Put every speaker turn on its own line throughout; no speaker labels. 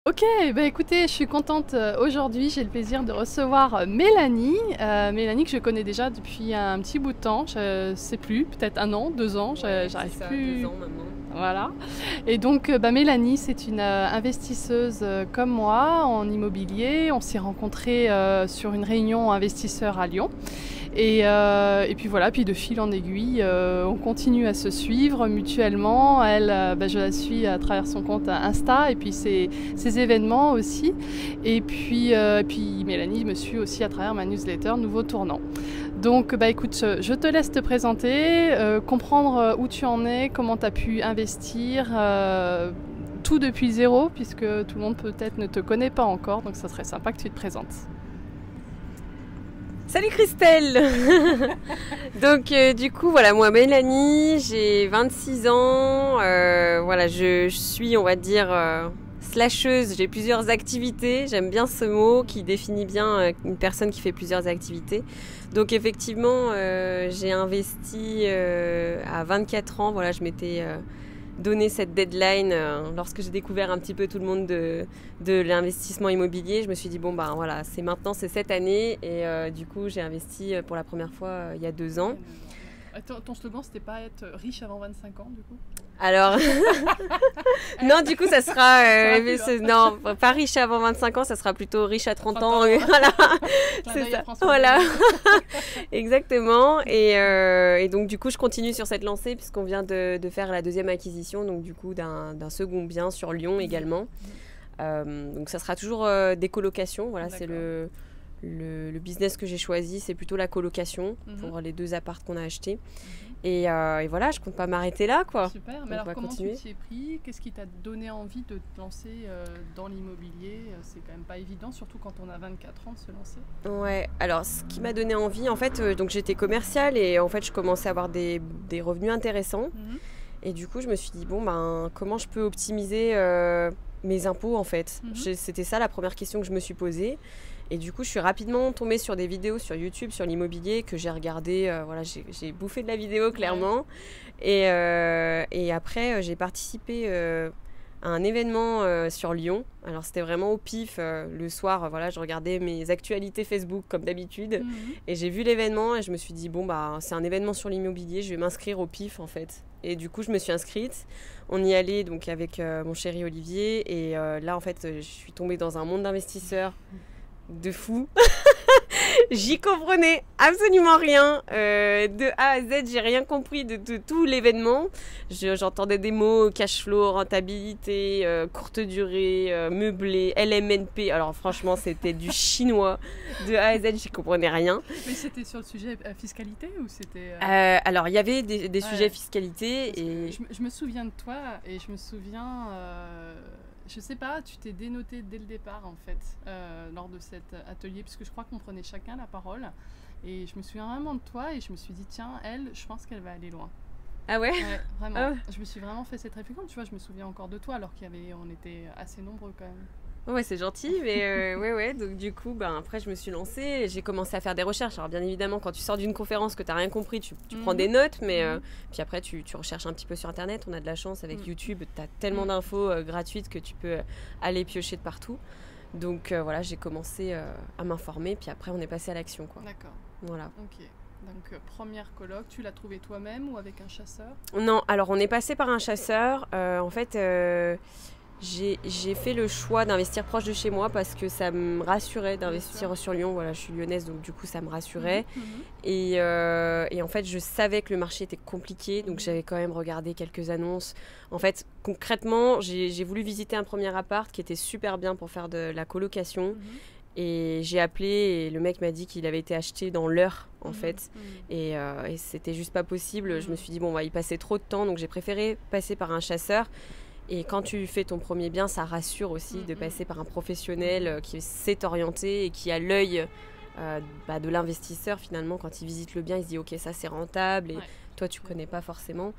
Ok, bah écoutez, je suis contente. Aujourd'hui, j'ai le plaisir de recevoir Mélanie. Mélanie que je connais déjà depuis un petit bout de temps. Je sais plus, peut-être 1 an, 2 ans. J'arrive
c'est ça,
plus.
2 ans maintenant.
Voilà. Et donc, Mélanie, c'est une investisseuse comme moi en immobilier. On s'est rencontrés sur une réunion investisseurs à Lyon. Et puis voilà, puis de fil en aiguille, on continue à se suivre mutuellement. Elle, je la suis à travers son compte Insta et puis ses événements aussi. Et puis Mélanie me suit aussi à travers ma newsletter Nouveau Tournant. Donc écoute, je te laisse te présenter, comprendre où tu en es, comment tu as pu investir, tout depuis zéro, puisque tout le monde peut-être ne te connaît pas encore, donc ça serait sympa que tu te présentes.
Salut Christelle. Donc du coup voilà, moi Mélanie, j'ai 26 ans, voilà, je suis on va dire slasheuse, j'ai plusieurs activités, j'aime bien ce mot qui définit bien une personne qui fait plusieurs activités. Donc effectivement j'ai investi à 24 ans, voilà, je m'étais donné cette deadline lorsque j'ai découvert un petit peu tout le monde de l'investissement immobilier. Je me suis dit bon ben voilà, c'est maintenant, c'est cette année et du coup j'ai investi pour la première fois il y a 2 ans.
Attends, ton slogan c'était pas être riche avant 25 ans du coup?
Alors non, du coup ça sera non, pas riche avant 25 ans, ça sera plutôt riche à 30 ans. Voilà. C'est ça. Voilà. Exactement. Et donc du coup je continue sur cette lancée puisqu'on vient de faire la deuxième acquisition, donc du coup d'un second bien sur Lyon également. Donc ça sera toujours des colocations. Voilà, c'est le business que j'ai choisi, c'est plutôt la colocation pour les 2 apparts qu'on a achetés. Et voilà, je compte pas m'arrêter là, quoi.
Super, mais alors comment tu t'y es pris? Qu'est-ce qui t'a donné envie de te lancer dans l'immobilier? C'est quand même pas évident, surtout quand on a 24 ans, de se lancer.
Ouais, alors ce qui m'a donné envie, en fait, donc j'étais commerciale et en fait je commençais à avoir des revenus intéressants. Et du coup, je me suis dit, bon, ben, comment je peux optimiser mes impôts, en fait? C'était ça la première question que je me suis posée. Et du coup, je suis rapidement tombée sur des vidéos sur YouTube, sur l'immobilier, que j'ai regardé. Voilà, j'ai bouffé de la vidéo, clairement. Ouais. Et après, j'ai participé à un événement sur Lyon. Alors, c'était vraiment au pif. Le soir, voilà, je regardais mes actualités Facebook, comme d'habitude. Et j'ai vu l'événement et je me suis dit, bon, bah, c'est un événement sur l'immobilier, je vais m'inscrire au pif, en fait. Et du coup, je me suis inscrite. On y allait donc avec mon chéri Olivier. Et là, en fait, je suis tombée dans un monde d'investisseurs de fou. J'y comprenais absolument rien. De A à Z, j'ai rien compris de tout l'événement. J'entendais des mots, cash flow, rentabilité, courte durée, meublé, LMNP. Alors franchement, c'était du chinois. De A à Z, j'y comprenais rien.
Mais c'était sur le sujet fiscalité ou c'était...
Alors, il y avait des sujets fiscalité. Et
je me souviens de toi et je me souviens... je sais pas, tu t'es dénoté dès le départ en fait, lors de cet atelier, puisque je crois qu'on prenait chacun la parole. Et je me souviens vraiment de toi et je me suis dit, tiens, elle, je pense qu'elle va aller loin.
Ah ouais?
Ouais, vraiment. Je me suis vraiment fait cette réflexion, tu vois, je me souviens encore de toi alors on était assez nombreux quand même.
Ouais, c'est gentil, mais ouais. Donc du coup, après, je me suis lancée, j'ai commencé à faire des recherches. Alors bien évidemment, quand tu sors d'une conférence que tu n'as rien compris, tu prends des notes, mais puis après, tu recherches un petit peu sur Internet. On a de la chance avec YouTube, tu as tellement d'infos gratuites que tu peux aller piocher de partout. Donc voilà, j'ai commencé à m'informer, puis après, on est passé à l'action, quoi.
D'accord.
Voilà.
Ok. Donc première coloc, tu l'as trouvée toi-même ou avec un chasseur?
Non, alors on est passé par un chasseur. En fait... J'ai fait le choix d'investir proche de chez moi parce que ça me rassurait d'investir sur Lyon. Voilà, je suis lyonnaise, donc du coup ça me rassurait. Et en fait, je savais que le marché était compliqué, donc j'avais quand même regardé quelques annonces. En fait, concrètement, j'ai voulu visiter un premier appart qui était super bien pour faire de la colocation. Et j'ai appelé et le mec m'a dit qu'il avait été acheté dans l'heure en fait. Et c'était juste pas possible. Je me suis dit, bon, il passait trop de temps, donc j'ai préféré passer par un chasseur. Et quand tu fais ton premier bien, ça rassure aussi de passer par un professionnel qui sait orienter et qui a l'œil de l'investisseur finalement. Quand il visite le bien, il se dit ok, ça c'est rentable et toi tu connais pas forcément.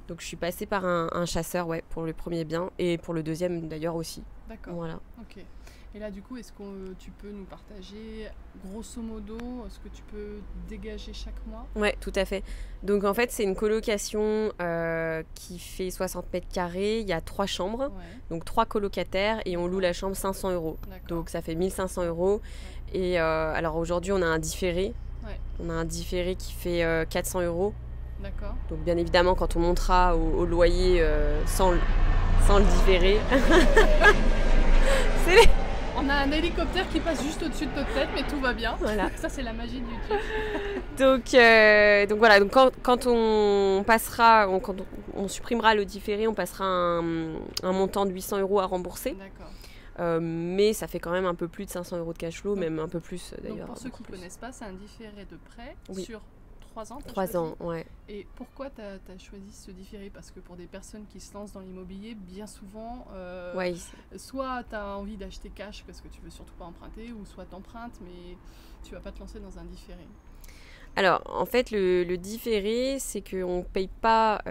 Donc je suis passée par un chasseur pour le premier bien et pour le deuxième d'ailleurs aussi.
D'accord.
Voilà.
Ok. Et là, du coup, est-ce que tu peux nous partager, grosso modo, ce que tu peux dégager chaque mois?
Ouais, tout à fait. Donc en fait, c'est une colocation qui fait 60 mètres carrés. Il y a 3 chambres, donc 3 colocataires et on loue la chambre 500 €. Donc ça fait 1500 €. Et alors aujourd'hui, on a un différé. On a un différé qui fait 400 €.
D'accord.
Donc bien évidemment, quand on montera au loyer sans le différé, c'est les...
On a un hélicoptère qui passe juste au-dessus de notre tête, mais tout va bien.
Voilà.
Ça, c'est la magie de YouTube.
Donc voilà, donc quand on passera, quand on supprimera le différé, on passera un montant de 800 € à rembourser.
D'accord.
Mais ça fait quand même un peu plus de 500 € de cash flow, même un peu plus d'ailleurs.
Donc pour ceux qui ne connaissent pas, c'est un différé de prêt sur 3 ans.
3 ans, ouais.
Et pourquoi tu as choisi ce différé? Parce que pour des personnes qui se lancent dans l'immobilier, bien souvent, soit tu as envie d'acheter cash parce que tu veux surtout pas emprunter, ou soit tu empruntes, mais tu vas pas te lancer dans un différé.
Alors, en fait, le différé, c'est qu'on ne paye pas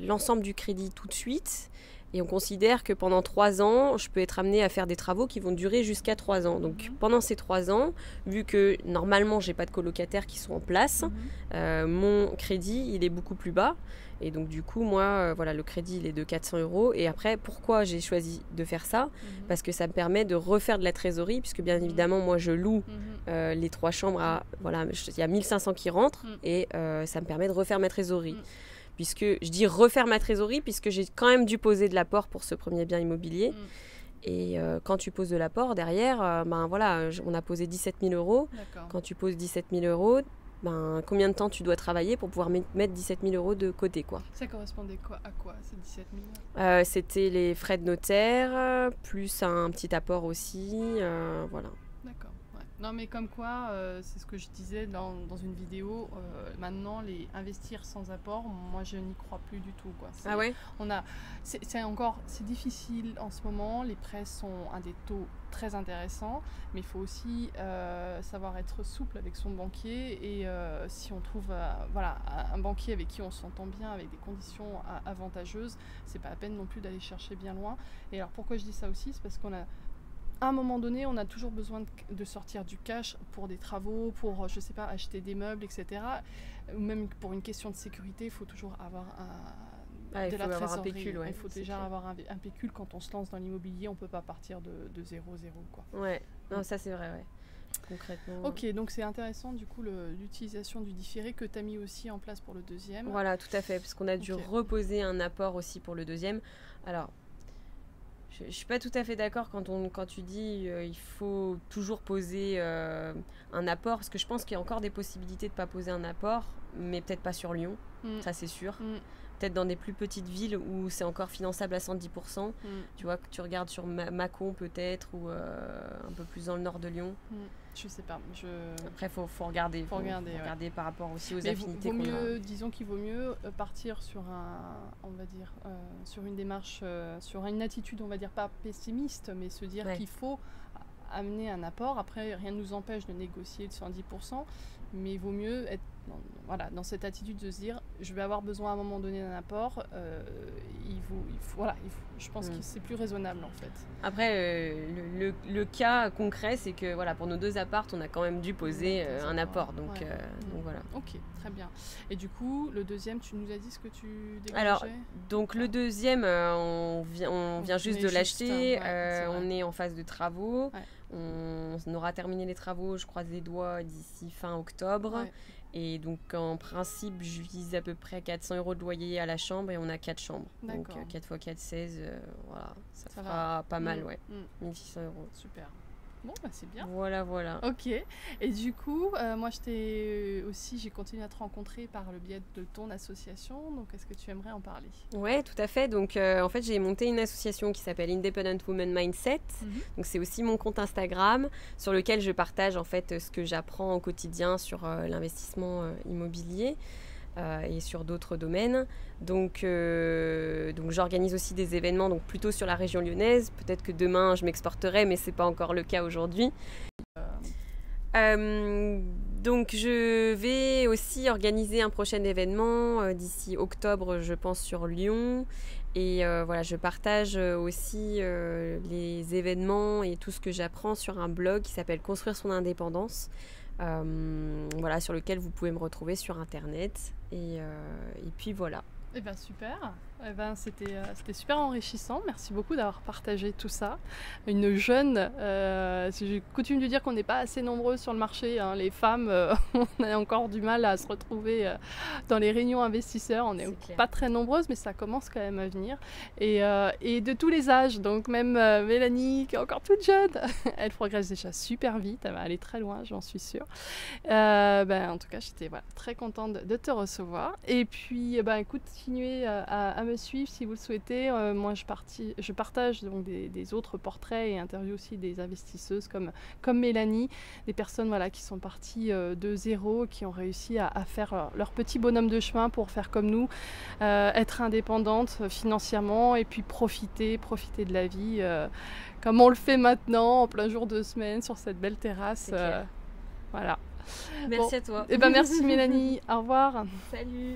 l'ensemble du crédit tout de suite. Et on considère que pendant 3 ans, je peux être amenée à faire des travaux qui vont durer jusqu'à 3 ans. Donc pendant ces 3 ans, vu que normalement, j'ai pas de colocataires qui sont en place, mon crédit, il est beaucoup plus bas. Et donc du coup, moi, voilà, le crédit, il est de 400 €. Et après, pourquoi j'ai choisi de faire ça? Parce que ça me permet de refaire de la trésorerie, puisque bien évidemment, moi, je loue les 3 chambres à... Voilà, il y a 1500 qui rentrent, et ça me permet de refaire ma trésorerie. Puisque je dis refaire ma trésorerie, puisque j'ai quand même dû poser de l'apport pour ce premier bien immobilier. Et quand tu poses de l'apport, derrière, voilà, on a posé 17 000 €. Quand tu poses 17 000 €, combien de temps tu dois travailler pour pouvoir mettre 17 000 € de côté, quoi.
Ça correspondait à quoi, ces 17 000 €?
C'était les frais de notaire, plus un petit apport aussi, voilà.
D'accord. Non, mais comme quoi, c'est ce que je disais dans une vidéo, maintenant, investir sans apport, moi je n'y crois plus du tout, quoi.
Ah ouais?
C'est difficile en ce moment, les prêts sont à des taux très intéressants, mais il faut aussi savoir être souple avec son banquier, et si on trouve un banquier avec qui on s'entend bien, avec des conditions avantageuses, c'est pas la peine non plus d'aller chercher bien loin. Et alors pourquoi je dis ça aussi, c'est parce à un moment donné, on a toujours besoin de sortir du cash pour des travaux, pour, je sais pas, acheter des meubles, etc. Ou même pour une question de sécurité, il faut toujours avoir de la trésorerie. Un pécule, il faut déjà avoir un pécule. Quand on se lance dans l'immobilier, on ne peut pas partir de 0, quoi.
Ouais, non, ça c'est vrai, ouais. Concrètement.
Ok, donc c'est intéressant du coup l'utilisation du différé que tu as mis aussi en place pour le deuxième.
Voilà, tout à fait, parce qu'on a dû reposer un apport aussi pour le deuxième. Alors, je ne suis pas tout à fait d'accord quand tu dis il faut toujours poser un apport, parce que je pense qu'il y a encore des possibilités de ne pas poser un apport, mais peut-être pas sur Lyon, ça c'est sûr. Peut-être dans des plus petites villes où c'est encore finançable à 110%. Tu vois, que tu regardes sur Mâcon peut-être, ou un peu plus dans le nord de Lyon.
Je sais pas.
Après, faut regarder. Faut regarder par rapport aussi aux affinités qu'on a.
Disons qu'il vaut mieux partir sur sur une démarche, sur une attitude, on va dire pas pessimiste, mais se dire qu'il faut amener un apport. Après, rien ne nous empêche de négocier de 110%, mais il vaut mieux être dans cette attitude de se dire je vais avoir besoin à un moment donné d'un apport. Je pense que c'est plus raisonnable en fait.
Après, le cas concret, c'est que voilà, pour nos 2 apparts, on a quand même dû poser un apport. Donc voilà.
Ok, très bien. Et du coup, le deuxième, tu nous as dit ce que tu dégageais?
Alors, donc le deuxième, on vient juste de l'acheter. On est en phase de travaux. On aura terminé les travaux, je croise les doigts, d'ici fin octobre. Et donc en principe, je vise à peu près 400 € de loyer à la chambre, et on a 4 chambres. Donc 4 x 4, 16, voilà, ça fera pas mal, 1600 €.
Super. Bon, c'est bien.
Voilà.
Ok. Et du coup, moi, j'ai continué à te rencontrer par le biais de ton association. Donc, est-ce que tu aimerais en parler?
Ouais, tout à fait. Donc, en fait, j'ai monté une association qui s'appelle Independent Women Mindset. Donc, c'est aussi mon compte Instagram sur lequel je partage en fait ce que j'apprends au quotidien sur l'investissement immobilier. Et sur d'autres domaines. Donc j'organise aussi des événements, donc plutôt sur la région lyonnaise. Peut-être que demain je m'exporterai, mais c'est pas encore le cas aujourd'hui. Donc je vais aussi organiser un prochain événement d'ici octobre, je pense, sur Lyon. Et voilà, je partage aussi les événements et tout ce que j'apprends sur un blog qui s'appelle Construire son indépendance. Voilà, sur lequel vous pouvez me retrouver sur internet. Et puis voilà.
Eh bien super, c'était super enrichissant, merci beaucoup d'avoir partagé tout ça. Une jeune, j'ai coutume de dire qu'on n'est pas assez nombreuses sur le marché, hein. Les femmes, on a encore du mal à se retrouver dans les réunions investisseurs, on n'est pas très nombreuses mais ça commence quand même à venir. Et de tous les âges, donc même Mélanie qui est encore toute jeune, elle progresse déjà super vite, elle va aller très loin j'en suis sûre. En tout cas j'étais très contente de te recevoir et puis écoute, continuez à me suivre si vous le souhaitez. Moi, je partage donc des autres portraits et interviews aussi des investisseuses comme Mélanie, des personnes qui sont parties de zéro, qui ont réussi à faire leur petit bonhomme de chemin pour faire comme nous, être indépendantes financièrement et puis profiter de la vie comme on le fait maintenant, en plein jour de semaine, sur cette belle terrasse. Voilà.
Merci à toi.
Merci Mélanie, au revoir.
Salut.